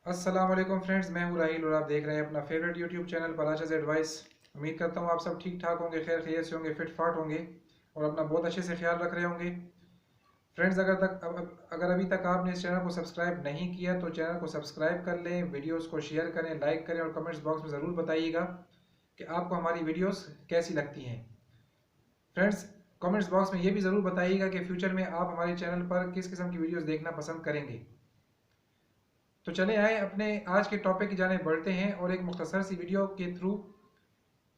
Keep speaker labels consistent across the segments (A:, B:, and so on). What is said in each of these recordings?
A: अस्सलाम वालेकुम फ्रेंड्स, मैं हूं राहिल और आप देख रहे हैं अपना फेवरेट यूट्यूब चैनल पराचाज एडवाइस। उम्मीद करता हूं आप सब ठीक ठाक होंगे, खैर खैरियत से होंगे, फिट फाट होंगे और अपना बहुत अच्छे से ख्याल रख रहे होंगे। फ्रेंड्स, अगर अभी तक आपने इस चैनल को सब्सक्राइब नहीं किया तो चैनल को सब्सक्राइब कर लें, वीडियोज़ को शेयर करें, लाइक करें और कमेंट्स बॉक्स में ज़रूर बताइएगा कि आपको हमारी वीडियोज़ कैसी लगती हैं। फ्रेंड्स, कमेंट्स बॉक्स में ये भी ज़रूर बताइएगा कि फ्यूचर में आप हमारे चैनल पर किस किस्म की वीडियोज़ देखना पसंद करेंगे। तो चले आए अपने आज के टॉपिक की जाने बढ़ते हैं और एक मुख्तसर सी वीडियो के थ्रू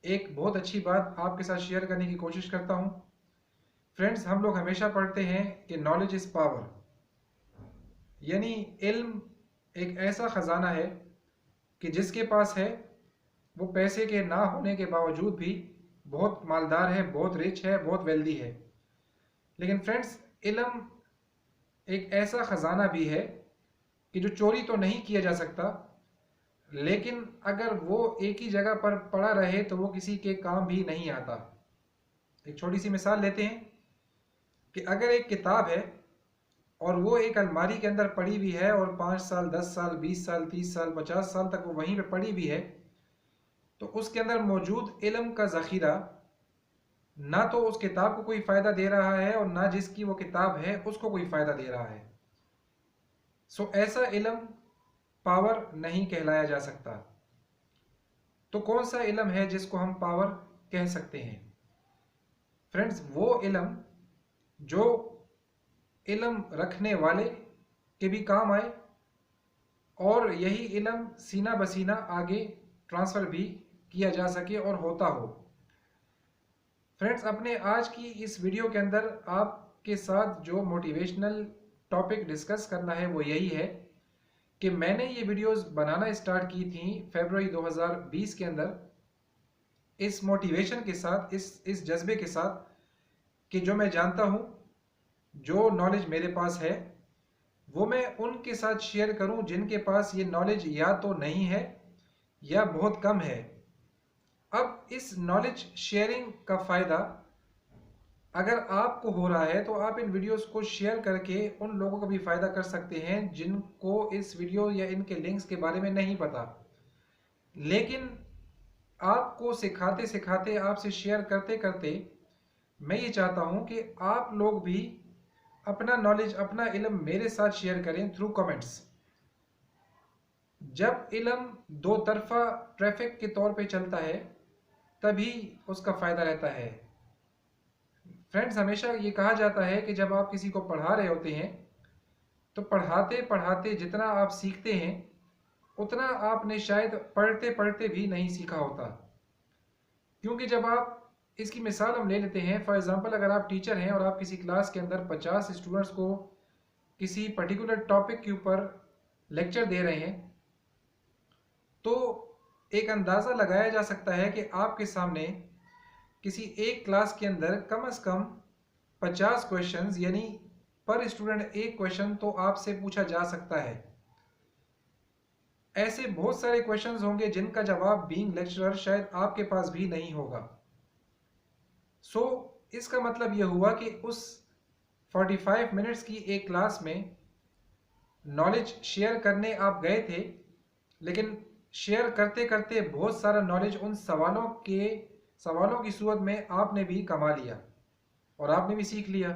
A: एक बहुत अच्छी बात आपके साथ शेयर करने की कोशिश करता हूं। फ्रेंड्स, हम लोग हमेशा पढ़ते हैं कि नॉलेज इज़ पावर, यानी इल्म एक ऐसा ख़जाना है कि जिसके पास है वो पैसे के ना होने के बावजूद भी बहुत मालदार है, बहुत रिच है, बहुत वेल्दी है। लेकिन फ्रेंड्स, इल्म एक ऐसा ख़जाना भी है कि जो चोरी तो नहीं किया जा सकता, लेकिन अगर वो एक ही जगह पर पड़ा रहे तो वो किसी के काम भी नहीं आता। एक छोटी सी मिसाल लेते हैं कि अगर एक किताब है और वो एक अलमारी के अंदर पड़ी हुई है और 5 साल, 10 साल, 20 साल, 30 साल, 50 साल तक वो वहीं पे पड़ी हुई है, तो उसके अंदर मौजूद इल्म का ज़ख़ीरा ना तो उस किताब को कोई फ़ायदा दे रहा है और ना जिसकी वो किताब है उसको कोई फ़ायदा दे रहा है। सो ऐसा इल्म पावर नहीं कहलाया जा सकता। तो कौन सा इल्म है जिसको हम पावर कह सकते हैं? फ्रेंड्स, वो इल्म जो इल्म रखने वाले के भी काम आए और यही इल्म सीना बसीना आगे ट्रांसफ़र भी किया जा सके और होता हो। फ्रेंड्स, अपने आज की इस वीडियो के अंदर आपके साथ जो मोटिवेशनल टॉपिक डिस्कस करना है वो यही है कि मैंने ये वीडियोस बनाना स्टार्ट की थी फरवरी 2020 के अंदर, इस मोटिवेशन के साथ, इस जज्बे के साथ कि जो मैं जानता हूँ, जो नॉलेज मेरे पास है वो मैं उनके साथ शेयर करूं जिनके पास ये नॉलेज या तो नहीं है या बहुत कम है। अब इस नॉलेज शेयरिंग का फ़ायदा अगर आपको हो रहा है तो आप इन वीडियोस को शेयर करके उन लोगों का भी फ़ायदा कर सकते हैं जिनको इस वीडियो या इनके लिंक्स के बारे में नहीं पता। लेकिन आपको सिखाते सिखाते, आपसे शेयर करते करते मैं ये चाहता हूँ कि आप लोग भी अपना नॉलेज, अपना इल्म मेरे साथ शेयर करें थ्रू कमेंट्स। जब इल्म दो तरफा ट्रैफिक के तौर पे चलता है तभी उसका फ़ायदा रहता है। फ्रेंड्स, हमेशा ये कहा जाता है कि जब आप किसी को पढ़ा रहे होते हैं तो पढ़ाते पढ़ाते जितना आप सीखते हैं उतना आपने शायद पढ़ते पढ़ते भी नहीं सीखा होता। क्योंकि जब आप, इसकी मिसाल हम ले लेते हैं, फॉर एग्ज़ाम्पल अगर आप टीचर हैं और आप किसी क्लास के अंदर 50 स्टूडेंट्स को किसी पर्टिकुलर टॉपिक के ऊपर लेक्चर दे रहे हैं, तो एक अंदाज़ा लगाया जा सकता है कि आपके सामने किसी एक क्लास के अंदर कम से कम 50 क्वेश्चंस, यानी पर स्टूडेंट एक क्वेश्चन तो आपसे पूछा जा सकता है। ऐसे बहुत सारे क्वेश्चंस होंगे जिनका जवाब बीइंग लेक्चरर शायद आपके पास भी नहीं होगा। सो इसका मतलब यह हुआ कि उस 45 मिनट्स की एक क्लास में नॉलेज शेयर करने आप गए थे, लेकिन शेयर करते करते बहुत सारा नॉलेज उन सवालों की सूरत में आपने भी कमा लिया और आपने भी सीख लिया।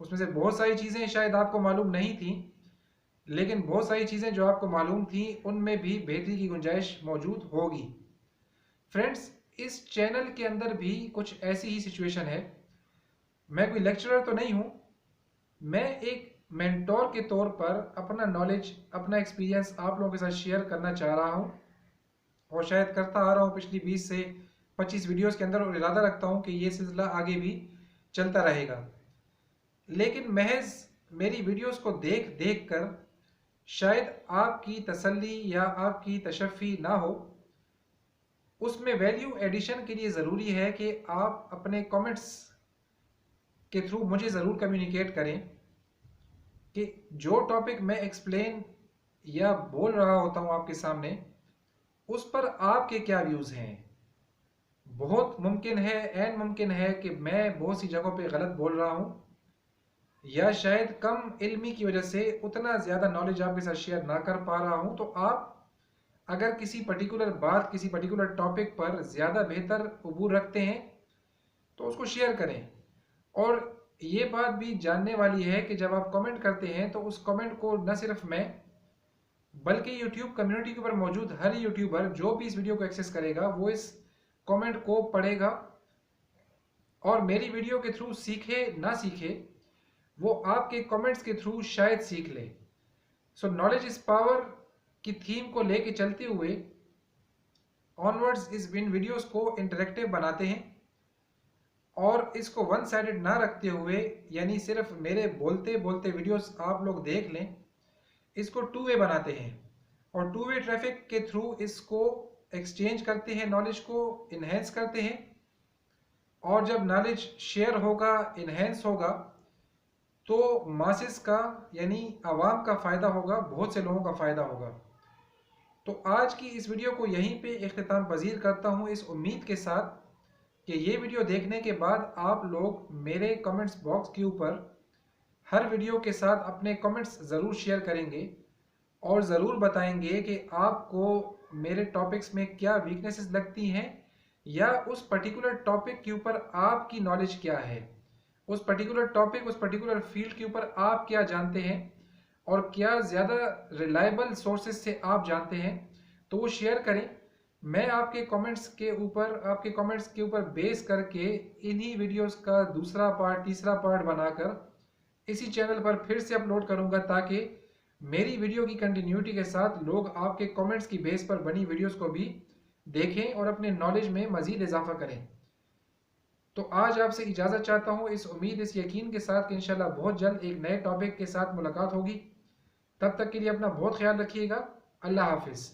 A: उसमें से बहुत सारी चीज़ें शायद आपको मालूम नहीं थी, लेकिन बहुत सारी चीज़ें जो आपको मालूम थी उनमें भी बेहतरी की गुंजाइश मौजूद होगी। फ्रेंड्स, इस चैनल के अंदर भी कुछ ऐसी ही सिचुएशन है। मैं कोई लेक्चरर तो नहीं हूँ, मैं एक मेंटोर के तौर पर अपना नॉलेज, अपना एक्सपीरियंस आप लोगों के साथ शेयर करना चाह रहा हूँ और शायद करता आ रहा हूँ पिछली 20 से 25 वीडियोस के अंदर, और इरादा रखता हूँ कि ये सिलसिला आगे भी चलता रहेगा। लेकिन महज मेरी वीडियोस को देख देख कर शायद आपकी तसल्ली या आपकी तशफ़ी ना हो, उसमें वैल्यू एडिशन के लिए ज़रूरी है कि आप अपने कमेंट्स के थ्रू मुझे ज़रूर कम्युनिकेट करें कि जो टॉपिक मैं एक्सप्लेन या बोल रहा होता हूँ आपके सामने, उस पर आपके क्या व्यूज़ हैं। बहुत मुमकिन है, ऐन मुमकिन है कि मैं बहुत सी जगहों पे गलत बोल रहा हूँ, या शायद कम इल्मी की वजह से उतना ज़्यादा नॉलेज आपके साथ शेयर ना कर पा रहा हूँ, तो आप अगर किसी पर्टिकुलर बात, किसी पर्टिकुलर टॉपिक पर ज़्यादा बेहतर अबूर रखते हैं तो उसको शेयर करें। और ये बात भी जानने वाली है कि जब आप कमेंट करते हैं तो उस कमेंट को न सिर्फ मैं बल्कि यूट्यूब कम्युनिटी के ऊपर मौजूद हर यूट्यूबर जो भी इस वीडियो को एक्सेस करेगा वो इस कमेंट को पढ़ेगा और मेरी वीडियो के थ्रू सीखे ना सीखे, वो आपके कमेंट्स के थ्रू शायद सीख ले। सो नॉलेज इज पावर की थीम को लेके चलते हुए ऑनवर्ड्स इस इन वीडियोस को इंटरेक्टिव बनाते हैं और इसको वन साइडेड ना रखते हुए, यानी सिर्फ मेरे बोलते बोलते वीडियोस आप लोग देख लें, इसको टू वे बनाते हैं और टू वे ट्रैफिक के थ्रू इसको एक्सचेंज करते हैं, नॉलेज को इन्हेंस करते हैं। और जब नॉलेज शेयर होगा, इन्हेंस होगा, तो मासेस का यानी आवाम का फ़ायदा होगा, बहुत से लोगों का फ़ायदा होगा। तो आज की इस वीडियो को यहीं पे इख्तिताम पजीर करता हूँ, इस उम्मीद के साथ कि ये वीडियो देखने के बाद आप लोग मेरे कमेंट्स बॉक्स के ऊपर हर वीडियो के साथ अपने कमेंट्स ज़रूर शेयर करेंगे और ज़रूर बताएंगे कि आपको मेरे टॉपिक्स में क्या वीकनेसेस लगती हैं या उस पर्टिकुलर टॉपिक के ऊपर आपकी नॉलेज क्या है, उस पर्टिकुलर टॉपिक, उस पर्टिकुलर फील्ड के ऊपर आप क्या जानते हैं और क्या ज़्यादा रिलायबल सोर्सेज से आप जानते हैं, तो वो शेयर करें। मैं आपके कमेंट्स के ऊपर बेस करके इन्हीं वीडियोस का दूसरा पार्ट, तीसरा पार्ट बनाकर इसी चैनल पर फिर से अपलोड करूंगा ताकि मेरी वीडियो की कंटिन्यूटी के साथ लोग आपके कमेंट्स की बेस पर बनी वीडियोस को भी देखें और अपने नॉलेज में मज़ीद इजाफा करें। तो आज आपसे इजाज़त चाहता हूँ इस उम्मीद, इस यकीन के साथ कि इंशाल्लाह बहुत जल्द एक नए टॉपिक के साथ मुलाकात होगी। तब तक के लिए अपना बहुत ख्याल रखिएगा। अल्लाह हाफिज़।